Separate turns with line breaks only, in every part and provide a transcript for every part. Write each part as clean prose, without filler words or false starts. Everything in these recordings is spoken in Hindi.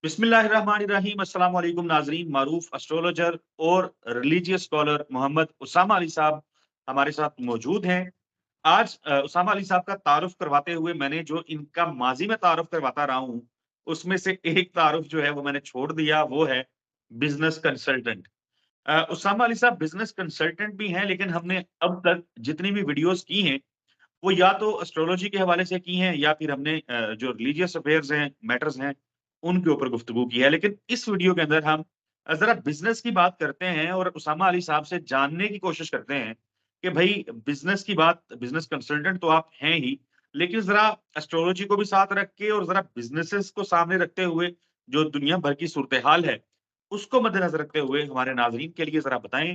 बिस्मिल्लाहिर्रहमानिर्रहीम। अस्सलाम वालेकुम नाजरीन। मारूफ एस्ट्रोलॉजर और रिलीजियस स्कॉलर मोहम्मद उसामा अली साहब हमारे साथ मौजूद हैं। आज उसामा अली साहब का तारुफ करवाते हुए मैंने जो इनका माजी में तारुफ करवाता रहा हूँ, उसमें से एक तारुफ जो है वो मैंने छोड़ दिया, वो है बिजनेस कंसल्टेंट। उसामा अली साहब बिजनेस कंसल्टेंट भी हैं, लेकिन हमने अब तक जितनी भी वीडियोस की हैं वो या तो एस्ट्रोलॉजी के हवाले से की हैं या फिर हमने जो रिलीजियस अफेयर्स हैं, मैटर्स हैं, उनके ऊपर गुफ्तगू की है। लेकिन इस वीडियो के अंदर हम ज़रा बिज़नेस की बात करते हैं और उसामा अली साहब से जानने की कोशिश करते हैं कि भई बिज़नेस की बात, बिज़नेस कंसल्टेंट तो आप हैं ही, लेकिन ज़रा एस्ट्रोलॉजी को भी साथ रख के और ज़रा बिज़नेसेस को सामने रखते हुए जो दुनिया भर की सूरत-ए-हाल है, उसको मद्देनज़र रखते हुए हमारे नाज़रीन के लिए ज़रा बताएँ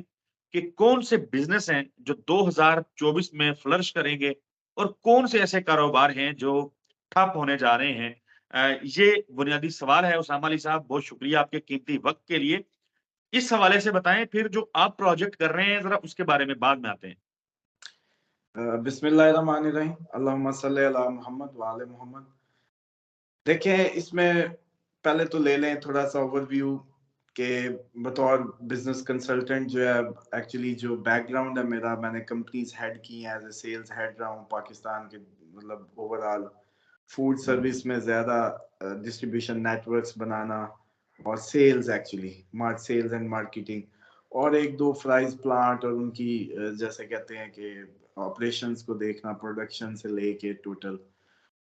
कि कौन से बिज़नेस हैं जो 2024 में फ्लरिश करेंगे और कौन से ऐसे कारोबार हैं जो ठप होने जा रहे हैं? ये बुनियादी सवाल है उसामा अली साहब, बहुत शुक्रिया आपके कीमती वक़्त के लिए। इस हवाले से बताएँ फिर जो आप प्रोजेक्ट कर रहे हैं ज़रा उसके बारे में बाद में आते हैं।
बिस्मिल्लाहिर्रहमानिर्रहीम अल्लाहुम्मा सल्ली अला मोहम्मद व आले मोहम्मद। देखें, इसमें पहले तो ले लें थोड़ा सा ओवरव्यू के बतौर बिजनेस कंसल्टेंट जो है, एक्चुअली जो बैकग्राउंड है मेरा, मैंने कंपनीज हेड की हैं, एज ए सेल्स हेड रहा हूँ पाकिस्तान के, मतलब ओवरऑल फूड सर्विस में ज़्यादा डिस्ट्रीब्यूशन नेटवर्क्स बनाना और sales, actually sales and marketing, और एक दो फ्राइज प्लांट और उनकी जैसे कहते हैं कि ऑपरेशंस को देखना, प्रोडक्शन से लेके टोटल।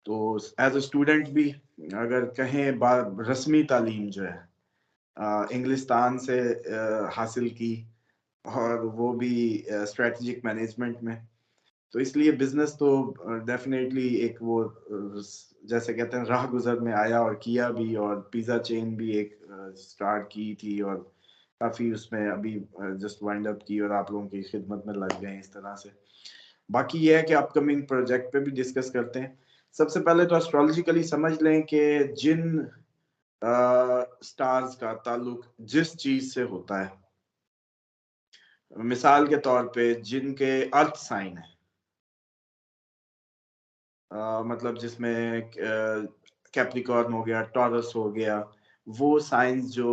तो एज अ स्टूडेंट भी अगर कहें रस्मी तालीम जो है इंग्लिस्तान से हासिल की, और वो भी स्ट्रेटजिक मैनेजमेंट में। तो इसलिए बिजनेस तो डेफिनेटली एक वो जैसे कहते हैं राह गुजर में आया और किया भी, और पिज़्ज़ा चेन भी एक स्टार्ट की थी, और काफ़ी उसमें अभी जस्ट वाइंड अप की और आप लोगों की खिदमत में लग गए इस तरह से। बाकी ये है कि अपकमिंग प्रोजेक्ट पे भी डिस्कस करते हैं। सबसे पहले तो एस्ट्रोलॉजिकली समझ लें कि जिन स्टार्स का ताल्लुक जिस चीज से होता है, मिसाल के तौर पे जिनके अर्थ साइन है, मतलब जिसमें कैप्रिकॉर्न हो गया, टॉरस हो गया, वो साइंस जो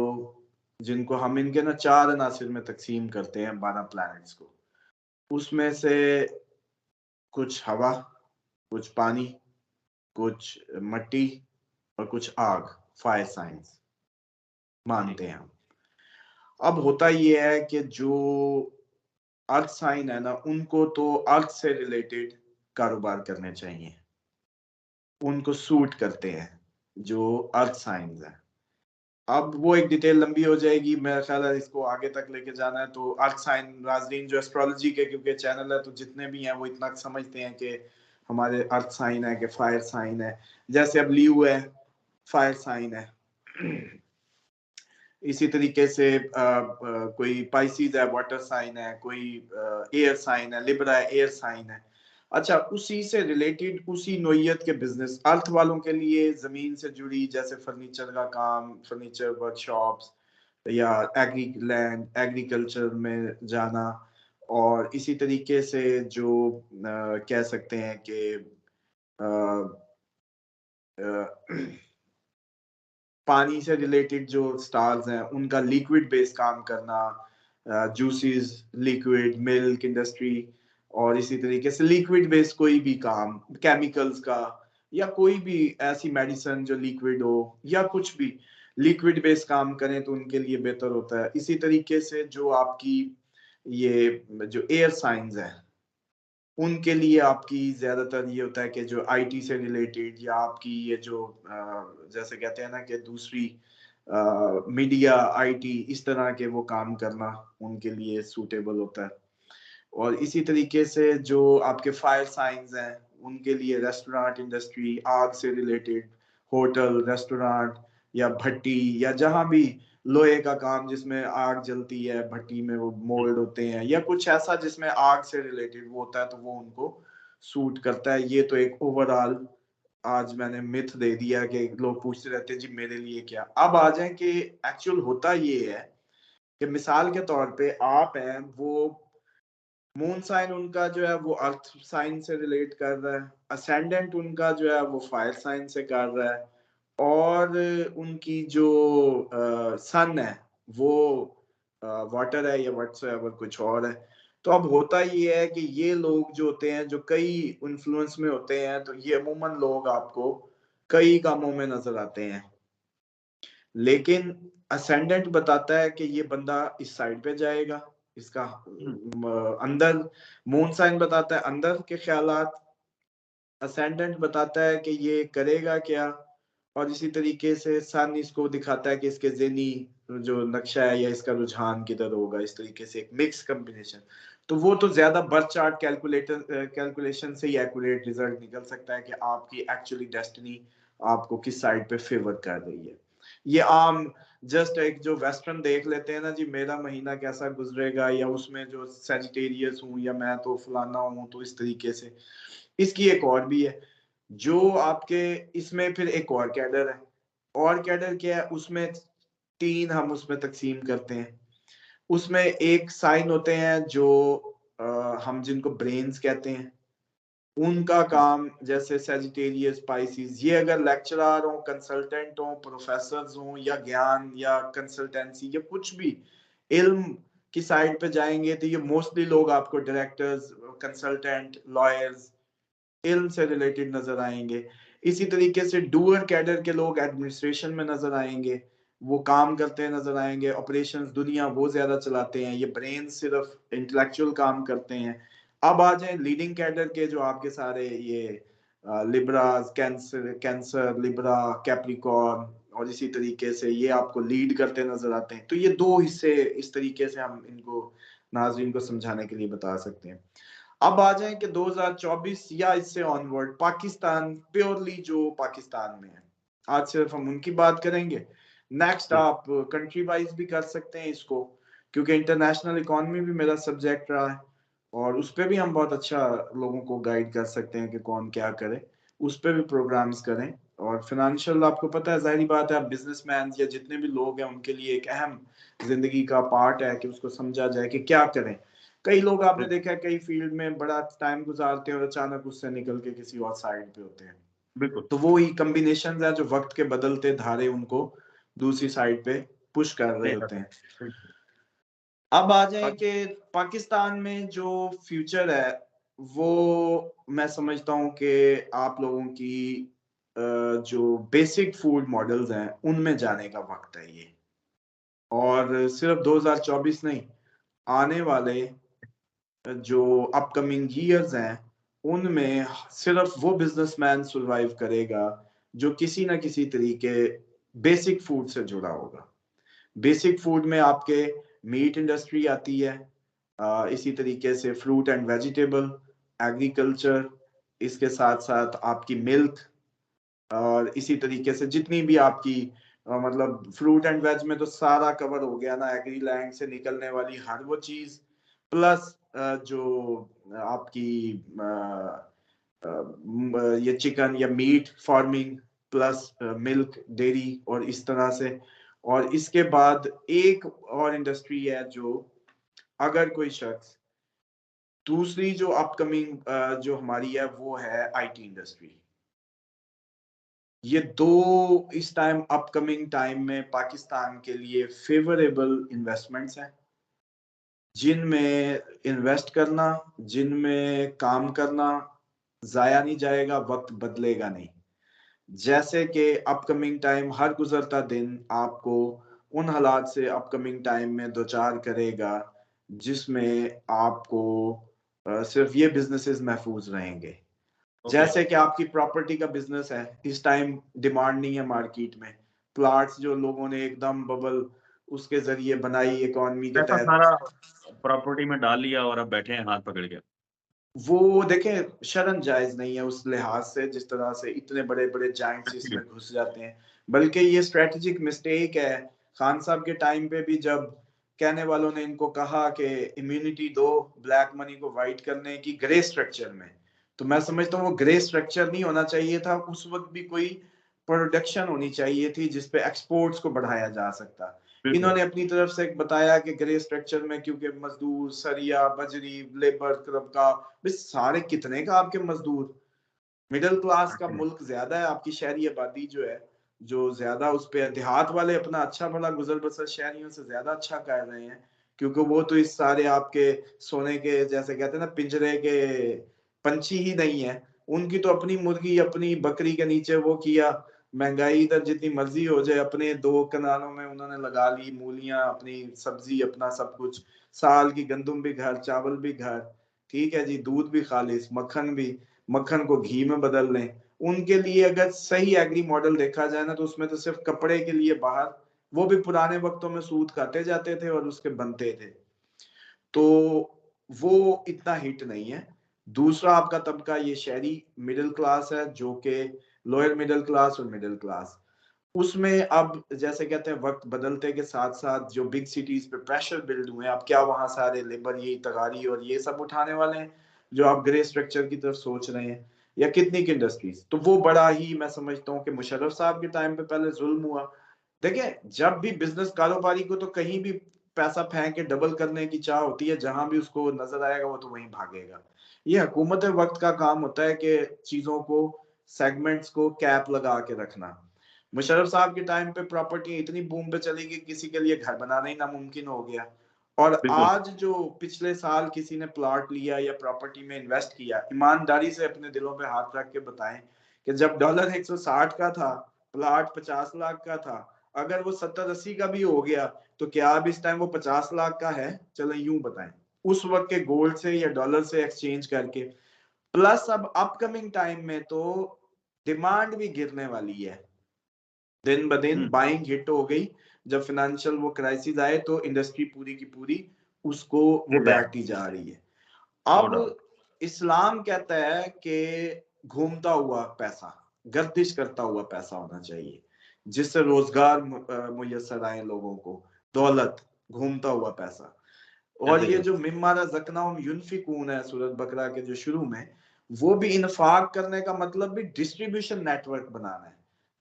जिनको हम इनके ना 4 अनासिर में तकसीम करते हैं 12 प्लैनेट्स को, उसमें से कुछ हवा, कुछ पानी, कुछ मट्टी और कुछ आग, फायर साइंस मानते हैं हम। अब होता ये है कि जो अर्थ साइन है ना, उनको तो अर्थ से रिलेटेड कारोबार करने चाहिए, उनको सूट करते हैं जो अर्थ साइंस है। अब वो एक डिटेल लंबी हो जाएगी, मेरा ख्याल है इसको आगे तक लेके जाना है। तो अर्थ साइन नाज़रीन जो एस्ट्रोलॉजी के क्योंकि चैनल है, तो जितने भी हैं वो इतना समझते हैं कि हमारे अर्थ साइन है कि फायर साइन है। जैसे अब लीव है, फायर साइन है। इसी तरीके से कोई पाइसिस है, वाटर साइन है, कोई एयर साइन है, लिब्रा है, एयर साइन है। अच्छा, उसी से रिलेटेड उसी नोयत के बिजनेस अर्थ वालों के लिए जमीन से जुड़ी, जैसे फर्नीचर का काम, फर्नीचर वर्कशॉप्स, या एग्री लैंड, एग्रीकल्चर में जाना, और इसी तरीके से जो कह सकते हैं कि पानी से रिलेटेड जो स्टार्स हैं उनका लिक्विड बेस काम करना, जूसेस, लिक्विड मिल्क इंडस्ट्री, और इसी तरीके से लिक्विड बेस कोई भी काम, केमिकल्स का, या कोई भी ऐसी मेडिसिन जो लिक्विड हो, या कुछ भी लिक्विड बेस काम करें तो उनके लिए बेहतर होता है। इसी तरीके से जो आपकी ये जो एयर साइंस है, उनके लिए आपकी ज्यादातर ये होता है कि जो आईटी से रिलेटेड, या आपकी ये जो जैसे कहते हैं ना कि दूसरी मीडिया, आईटी, इस तरह के वो काम करना उनके लिए सूटेबल होता है। और इसी तरीके से जो आपके फायर साइंस हैं, उनके लिए रेस्टोरेंट इंडस्ट्री, आग से रिलेटेड, होटल, रेस्टोरेंट, या भट्टी, या जहां भी लोहे का काम जिसमें आग जलती है, भट्टी में वो मोल्ड होते हैं, या कुछ ऐसा जिसमें आग से रिलेटेड वो होता है, तो वो उनको सूट करता है। ये तो एक ओवरऑल आज मैंने मिथ दे दिया कि लोग पूछते रहते हैं जी मेरे लिए क्या। अब आ जाए कि एक्चुअल होता ये है कि मिसाल के तौर पे आप हैं, वो मून साइन उनका जो है वो अर्थ साइन से रिलेट कर रहा है, असेंडेंट उनका जो है वो फायर साइन से कर रहा है, और उनकी जो सन है वो वाटर है या व्हाटसएवर कुछ और है। तो अब होता ये है कि ये लोग जो होते हैं जो कई इन्फ्लुएंस में होते हैं, तो ये अमूमन लोग आपको कई कामों में नजर आते हैं, लेकिन असेंडेंट बताता है कि ये बंदा इस साइड पे जाएगा, इसका अंदर मून साइन बताता है अंदर के ख्यालात, असेंडेंट बताता है कि ये करेगा क्या, और इसी तरीके से सन इसको दिखाता है कि इसके ज़हनी जो नक्शा है या इसका रुझान किधर होगा। इस तरीके से एक मिक्स कॉम्बिनेशन। तो वो तो ज्यादा बर्थ चार्ट कैलकुलेशन से ही एक्यूरेट रिजल्ट निकल सकता है कि आपकी एक्चुअली डेस्टिनी आपको किस साइड पे फेवर कर रही है। ये आम जस्ट एक जो वेस्टर्न देख लेते हैं ना जी, मेरा महीना कैसा गुजरेगा, या उसमें जो सेजिटेरियस हूँ या मैं तो फलाना हूँ, तो इस तरीके से। इसकी एक और भी है जो आपके इसमें फिर एक और कैडर है। और कैडर क्या है उसमें, तीन हम उसमें तकसीम करते हैं। उसमें एक साइन होते हैं जो हम जिनको ब्रेन्स कहते हैं, उनका काम जैसे सेजिटेरियस, स्पाइसिस, ये अगर लेक्चरर हो, कंसल्टेंट हो, प्रोफेसर हो, या ज्ञान या कंसल्टेंसी या कुछ भी इल्म की साइड पे जाएंगे, तो ये मोस्टली लोग आपको डायरेक्टर्स, कंसल्टेंट, लॉयर्स, इल्म से रिलेटेड नजर आएंगे। इसी तरीके से डूअर कैडर के लोग एडमिनिस्ट्रेशन में नजर आएंगे, वो काम करते हैं नजर आएंगे, ऑपरेशंस दुनिया वो ज्यादा चलाते हैं, ये ब्रेन सिर्फ इंटेलेक्चुअल काम करते हैं। अब आ जाए लीडिंग कैडर के जो आपके सारे ये लिब्रास, कैंसर, लिब्रा, कैप्रिकॉर्न, और इसी तरीके से ये आपको लीड करते नजर आते हैं। तो ये दो हिस्से इस तरीके से हम इनको नाज़रीन को समझाने के लिए बता सकते हैं। अब आ जाए कि 2024 या इससे ऑनवर्ड पाकिस्तान, प्योरली जो पाकिस्तान में है, आज सिर्फ हम उनकी बात करेंगे। नेक्स्ट आप कंट्री वाइज भी कर सकते हैं इसको, क्योंकि इंटरनेशनल इकोनॉमी भी मेरा सब्जेक्ट रहा है, और उस पर भी हम बहुत अच्छा लोगों को गाइड कर सकते हैं कि कौन क्या करे, उस पर भी प्रोग्राम्स करें। और फाइनेंशियल आपको पता है, जाहिर बात है, बिजनेसमैन या जितने भी लोग हैं उनके लिए एक अहम जिंदगी का पार्ट है कि उसको समझा जाए कि क्या करें। कई लोग आपने देखा है कई फील्ड में बड़ा टाइम गुजारते हैं और अचानक उससे निकल के किसी और साइड पे होते हैं।
बिल्कुल।
तो वो ही कॉम्बिनेशंस है जो वक्त के बदलते धारे उनको दूसरी साइड पे पुश कर रहे होते हैं।
बिल्कुल।
अब आ जाए कि पाकिस्तान में जो फ्यूचर है वो मैं समझता हूँ कि आप लोगों की जो बेसिक फूड मॉडल्स हैं उनमें जाने का वक्त है ये। और सिर्फ 2024 नहीं, आने वाले जो अपकमिंग ईयर्स हैं उनमें सिर्फ वो बिजनेसमैन सरवाइव करेगा जो किसी ना किसी तरीके बेसिक फूड से जुड़ा होगा। बेसिक फूड में आपके मीट इंडस्ट्री आती है, इसी तरीके से फ्रूट एंड वेजिटेबल, एग्रीकल्चर, इसके साथ साथ आपकी मिल्क, और इसी तरीके से जितनी भी आपकी मतलब फ्रूट एंड वेज में तो सारा कवर हो गया ना, एग्री लैंड से निकलने वाली हर वो चीज, प्लस जो आपकी ये चिकन या meat farming, plus milk dairy, और इस तरह से। और इसके बाद एक और इंडस्ट्री है जो अगर कोई शख्स, दूसरी जो अपकमिंग जो हमारी है वो है आईटी इंडस्ट्री। ये दो इस टाइम अपकमिंग टाइम में पाकिस्तान के लिए फेवरेबल इन्वेस्टमेंट्स हैं, जिनमें इन्वेस्ट करना, जिनमें काम करना जाया नहीं जाएगा, वक्त बदलेगा नहीं। जैसे कि अपकमिंग टाइम हर गुजरता दिन आपको उन हालात से अपकमिंग टाइम में दो चार करेगा जिसमें आपको सिर्फ ये बिजनेसेस महफूज रहेंगे। जैसे कि आपकी प्रॉपर्टी का बिजनेस है, इस टाइम डिमांड नहीं है मार्केट में, प्लॉट्स जो लोगों ने एकदम बबल उसके जरिए बनाई इकोनॉमी के
पैसा
तहत,
सारा प्रॉपर्टी में डाल लिया और अब बैठे हैं हाथ पकड़ के।
वो देखें शर्म जायज नहीं है उस लिहाज से जिस तरह से इतने बड़े बड़े जाइंट्स इसमें घुस जाते हैं, बल्कि ये स्ट्रेटेजिक मिस्टेक है। खान साहब के टाइम पे भी जब कहने वालों ने इनको कहा कि इम्यूनिटी दो ब्लैक मनी को वाइट करने की ग्रे स्ट्रक्चर में, तो मैं समझता हूँ वो ग्रे स्ट्रक्चर नहीं होना चाहिए था, उस वक्त भी कोई प्रोडक्शन होनी चाहिए थी जिसपे एक्सपोर्ट्स को बढ़ाया जा सकता।
बिल्कुल।
इन्होंने अपनी तरफ से बताया कि ग्रे स्ट्रक्चर में क्योंकि मजदूर, सरिया, बजरी, लेबर तबका, सारे कितने का आपके मजदूर, मिडिल क्लास का मुल्क ज्यादा है, आपकी शहरी आबादी जो है जो ज्यादा उस पे देहात वाले अपना अच्छा भला गुजर बसर शहरियों से ज्यादा अच्छा कर रहे हैं, क्योंकि वो तो इस सारे आपके सोने के जैसे कहते हैं ना पिंजरे के पंछी ही नहीं है। उनकी तो अपनी मुर्गी अपनी बकरी के नीचे वो किया, महंगाई इधर जितनी मर्जी हो जाए अपने 2 कनालों में उन्होंने लगा ली मूलियां, अपनी सब्जी, अपना सब कुछ, साल की गंदुम भी घर, चावल भी घर, ठीक है जी, दूध भी खालिस, मक्खन भी, मक्खन को घी में बदल लें। उनके लिए अगर सही एग्री मॉडल देखा जाए ना तो उसमें तो सिर्फ कपड़े के लिए बाहर, वो भी पुराने वक्तों में सूत काटे जाते थे और उसके बनते थे, तो वो इतना हिट नहीं है। दूसरा आपका तबका ये शहरी मिडिल क्लास है, जो कि लोअर मिडिल क्लास और मिडिल क्लास, उसमें अब जैसे कहते हैं वक्त बदलते के साथ साथ जो बिग सिटीज पे प्रेशर बिल्ड हुए, अब क्या वहां सारे लेबर यही तगारी और ये सब उठाने वाले हैं जो आप ग्रे स्ट्रक्चर की तरफ सोच रहे हैं, या कितनी की इंडस्ट्रीज, तो वो बड़ा ही मैं समझता हूँ कि मुशर्रफ साहब के टाइम पे पहले जुल्म हुआ। देखिए जब भी बिजनेस कारोबारी को तो कहीं भी पैसा फेंक के डबल करने की चाह होती है, जहां भी उसको नजर आएगा वो तो वहीं भागेगा। ये हुकूमत वक्त का काम होता है कि चीजों को, सेगमेंट्स को कैप लगा के रखना। मुशर्रफ साहब के टाइम पे प्रॉपर्टी इतनी बूम पे चली कि किसी के लिए घर बनाना ही नामुमकिन हो गया। और
बिल्कुल।
आज जो पिछले साल किसी ने प्लॉट लिया या प्रॉपर्टी में इन्वेस्ट किया, ईमानदारी से अपने दिलों पे हाथ रख के बताएं कि जब डॉलर 160 का था, प्लॉट 50 लाख का था, अगर वो 70-80 का भी हो गया तो क्या अब इस टाइम वो 50 लाख का है? चलो यूं बताएं, उस वक्त के गोल्ड से या डॉलर से एक्सचेंज करके। प्लस अब अपकमिंग टाइम में तो डिमांड भी गिरने वाली है, दिन ब दिन बाइंग हिट हो गई। जब फाइनेंशियल वो क्राइसिस आए तो इंडस्ट्री पूरी की पूरी उसको वो बैठती जा रही है।
नो
अब
डाउट।
इस्लाम कहता है कि घूमता हुआ पैसा, गर्दिश करता हुआ पैसा होना चाहिए, जिससे रोजगार मुयसर आए लोगों को, दौलत, घूमता हुआ पैसा। और ये जो मिम्मा रज़क़नाहुम युनफिकून है सूरत बकरा के जो शुरू में, वो भी इन्फाक करने का मतलब भी डिस्ट्रीब्यूशन नेटवर्क बनाना है,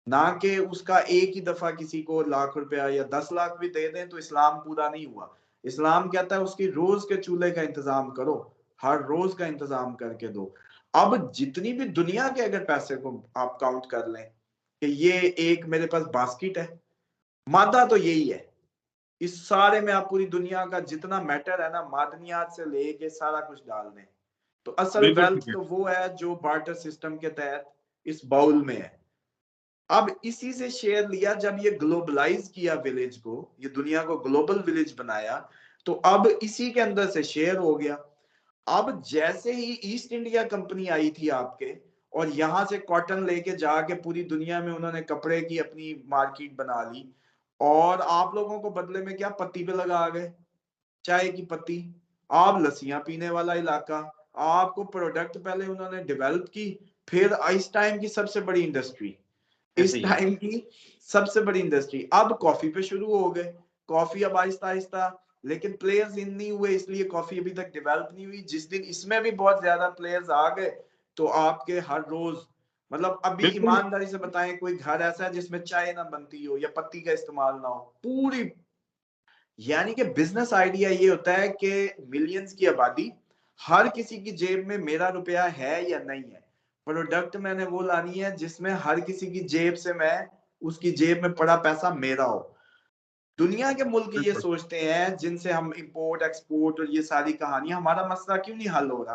ना कि उसका एक ही दफा किसी को लाख रुपया या 10 लाख भी दे दें तो इस्लाम पूरा नहीं हुआ। इस्लाम कहता है उसकी रोज के चूल्हे का इंतजाम करो, हर रोज का इंतजाम करके दो। अब जितनी भी दुनिया के अगर पैसे को आप काउंट कर लें कि ये एक मेरे पास बास्केट है, मादा तो यही है, इस सारे में आप पूरी दुनिया का जितना मैटर है ना, मादनियात से लेके सारा कुछ डाल दें, तो असल
बिल्कुल ठीक
वेल्थ
है।
तो वो है जो बार्टर सिस्टम के तहत इस बाउल में है। अब इसी से शेयर लिया, जब ये ग्लोबलाइज किया विलेज को, ये दुनिया को ग्लोबल विलेज बनाया, तो अब इसी के अंदर से शेयर हो गया। अब जैसे ही ईस्ट इंडिया कंपनी आई थी आपके, और यहां से कॉटन लेके जाके पूरी दुनिया में उन्होंने कपड़े की अपनी मार्केट बना ली, और आप लोगों को बदले में क्या पत्ती पे लगा गए, चाय की पत्ती, आप लस्सियां पीने वाला इलाका, आपको प्रोडक्ट पहले उन्होंने डेवलप की, फिर इस टाइम की सबसे बड़ी इंडस्ट्री,
ऐसे
इस
ही है।
टाइम की सबसे बड़ी इंडस्ट्री अब कॉफी पे शुरू हो गए। कॉफी अब आहिस्ता आहिस्ता, लेकिन प्लेयर्स इन नहीं हुए, इसलिए कॉफी अभी तक डेवलप नहीं हुई। जिस दिन इसमें भी बहुत ज्यादा प्लेयर्स आ गए तो आपके हर रोज, मतलब अभी
बिल्कुल।
ईमानदारी से बताएं कोई घर ऐसा है जिसमें चाय ना बनती हो या पत्ती का इस्तेमाल ना हो पूरी। यानी कि बिजनेस आइडिया ये होता है कि मिलियंस की आबादी, हर किसी की जेब में मेरा रुपया है या नहीं है, प्रोडक्ट मैंने वो लानी है जिसमें हर किसी की जेब से मैं, उसकी जेब में पड़ा पैसा मेरा हो। दुनिया के मुल्क ये
बिल्कुल।
सोचते हैं जिनसे हम इंपोर्ट एक्सपोर्ट और ये सारी कहानियां, हमारा मसला क्यों नहीं हल हो रहा?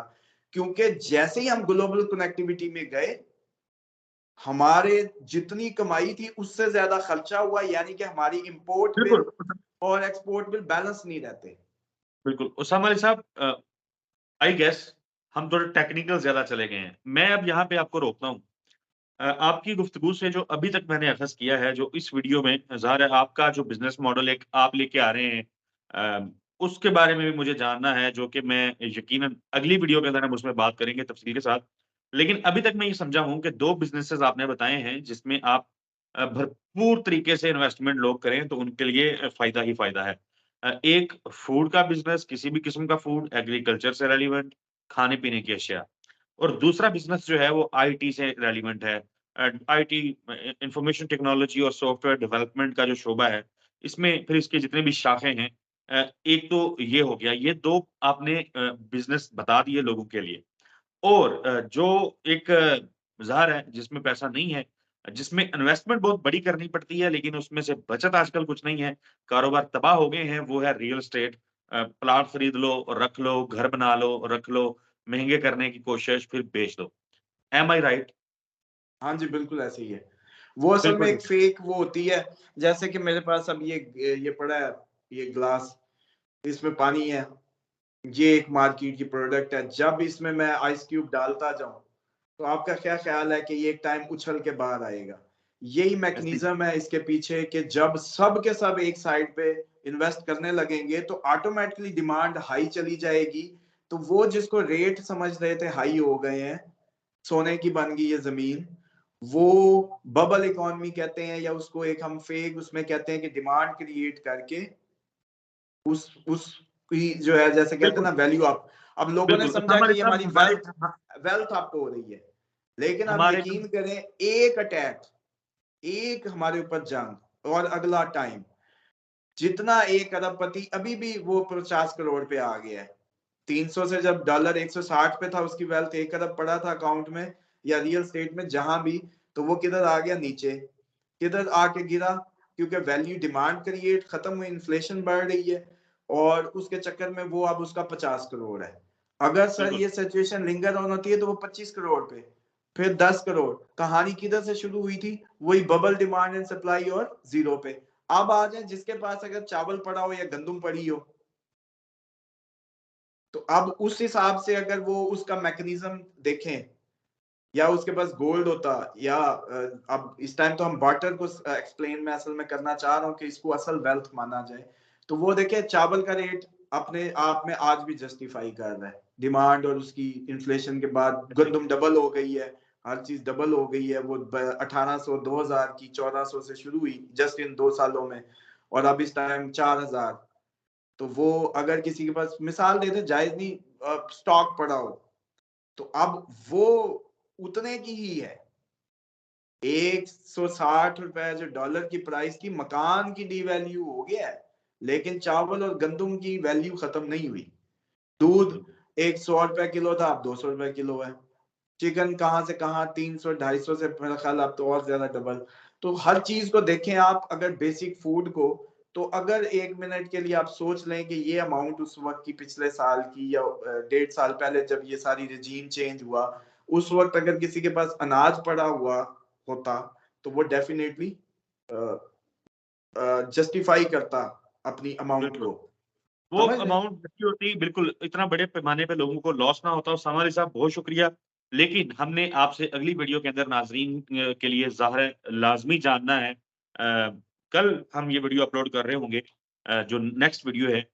क्योंकि जैसे ही हम ग्लोबल कनेक्टिविटी में गए, हमारे जितनी कमाई थी उससे ज्यादा खर्चा हुआ, यानी कि हमारी इंपोर्ट बिल
बिल्कुल।
और एक्सपोर्ट बिल बैलेंस नहीं रहते।
बिल्कुल उसामा अली साहब, आई गेस हम थोड़े टेक्निकल ज्यादा चले गए हैं। मैं अब यहाँ पे आपको रोकता हूँ। आपकी गुफ्तगू से जो अभी तक मैंने अखज़ किया है, जो इस वीडियो में ज़ाहिर है आपका जो बिज़नेस मॉडल एक आप लेके आ रहे हैं, उसके बारे में भी मुझे जानना है, जो कि मैं यकीनन अगली वीडियो के अंदर हम उसमें बात करेंगे तफ़सील के साथ। लेकिन अभी तक मैं ये समझा हूँ कि 2 बिज़नेसेस आपने बताए हैं जिसमें आप भरपूर तरीके से इन्वेस्टमेंट लोग करें तो उनके लिए फ़ायदा ही फ़ायदा है। एक फूड का बिज़नेस, किसी भी किस्म का फूड, एग्रीकल्चर से रेलेवेंट, खाने-पीने की अशिया। और दूसरा बिज़नेस जो है वो आईटी से रेलेवेंट है। आईटी, इंफॉर्मेशन टेक्नोलॉजी और सॉफ्टवेयर डेवलपमेंट का जो शोबा है, इसमें फिर इसके जितने भी शाखें हैं, एक तो ये हो गया, ये 2 आपने बिज़नेस बता दिए लोगों के लिए। और जो एक ज़ाहिर है जिसमें पैसा नहीं है, जिसमें इन्वेस्टमेंट बहुत बड़ी करनी पड़ती है, लेकिन उसमें से बचत आजकल कुछ नहीं है। कारोबार तबाह हो गए हैं, वो है रियल एस्टेट। प्लॉट खरीद लो, रख लो, घर बना लो, रख लो, महँगे करने की कोशिश, फिर बेच दो। एम आई राइट?
हाँ जी, बिल्कुल ऐसे ही है। वो असल में
बिल्कुल
एक
ठीक।
फेक वो होती है, जैसे कि मेरे पास अब ये पड़ा है, ये ग्लास, इसमें पानी है, ये एक मार्केट की प्रोडक्ट है। जब इसमें मैं आइस क्यूब डालता जाऊँ, तो आपका क्या ख्याल है कि ये एक टाइम उछल के बाहर आएगा? यही
ऐसे ही
मैकेनिज्म है इसके पीछे कि जब सब के सब एक साइड पे इन्वेस्ट करने लगेंगे, तो ऑटोमेटिकली डिमांड हाई चली जाएगी। तो वो जिसको रेट समझ रहे थे हाई हो गए हैं, सोने की बन गई है ज़मीन, वो बबल इकोनॉमी कहते हैं, या उसको एक हम फेक उसमें कहते हैं कि डिमांड क्रिएट करके उस की जो है, जैसे कहते हैं
बिल्कुल,
ना, वैल्यू अप। अब लोगों ने
बिल्कुल।
समझा
उस्मान
कि
अली
ये
साहब
हमारी
हमारे
वेल्थ वेल्थ अप हो रही है। लेकिन आप
हमारे जो
यकीन करें, एक अटैक, एक हमारे ऊपर जंग और अगला टाइम, जितना एक अरबपति अभी भी वो 50 करोड़ पे आ गया है। 300 से जब डॉलर 160 पे था, उसकी वेल्थ 1 अरब पड़ा था अकाउंट में या रियल स्टेट में जहां भी, तो वो किधर आ गया? नीचे। किधर आके गिरा? क्योंकि वैल्यू डिमांड क्रिएट खत्म हुई, इन्फ्लेशन बढ़ रही है, और उसके चक्कर में वो अब उसका 50 करोड़ है। अगर सर
बिल्कुल,
ये सिचुएशन लिंगर ऑन होती है, तो वो 25 करोड़ पे, फिर 10 करोड़। कहानी किधर से शुरू हुई थी? वही बबल डिमांड एंड सप्लाई और जीरो पे। अब आ जाए जिसके पास अगर चावल पड़ा हो या गंदुम पड़ी हो, तो अब उस हिसाब से अगर वो उसका मैकेनिज्म देखें, या उसके पास गोल्ड होता, या अब इस टाइम तो हम बार्टर को एक्सप्लेन मैं असल में करना चाह रहा हूँ कि इसको असल वेल्थ माना जाए, तो वो देखे चावल का रेट अपने आप में आज भी जस्टिफाई कर रहा है डिमांड, और उसकी इन्फ्लेशन के बाद
ऐसे ही।
गंदम डबल हो गई है, हर चीज डबल हो गई है। वो 1800 2000 की 1400 से शुरू हुई जस्ट इन 2 सालों में, और अब इस टाइम 4000। तो वो अगर किसी के पास मिसाल देते जायज नहीं, स्टॉक पड़ा हो, तो अब वो उतने की ही है। 160 रुपए जो डॉलर की प्राइस की, मकान की डिवैल्यू हो गया है, लेकिन चावल और गंदुम की वैल्यू खत्म नहीं हुई। दूध
बिल्कुल,
100 रुपए किलो था, अब 200 रुपए किलो है। चिकन कहाँ से कहाँ, 300 250 से मेरा ख्याल अब तो और ज्यादा डबल। तो हर चीज को देखें आप, अगर बेसिक फूड को, तो अगर 1 मिनट के लिए आप सोच लें कि ये अमाउंट उस वक्त की, पिछले साल की या 1.5 साल पहले जब ये सारी रजीम चेंज हुआ, उस वक्त अगर किसी के पास अनाज पड़ा हुआ होता, तो वो डेफिनेटली जस्टिफाई करता अपनी अमाउंट
बिल्कुल।
को।
वो
समझ रहे हैं?
अमाउंट अच्छी होती, बिल्कुल, इतना बड़े पैमाने पे लोगों को लॉस ना होता। उस्मान अली साहब बहुत शुक्रिया। लेकिन हमने आपसे अगली वीडियो के अंदर नाज़रीन के लिए ज़ाहिर है लाज़मी जानना है। कल हम ये वीडियो अपलोड कर रहे होंगे, जो नेक्स्ट वीडियो है,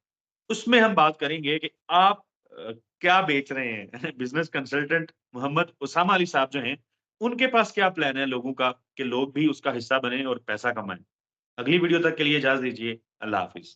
उसमें हम बात करेंगे कि आप क्या बेच रहे हैं? बिज़नेस कंसल्टेंट मोहम्मद उसामा अली साहब जो हैं, उनके पास क्या प्लान है लोगों का कि लोग भी उसका हिस्सा बनें और पैसा कमाएँ? अगली वीडियो तक के लिए इजाज़त दीजिए। अल्लाह हाफ़िज़।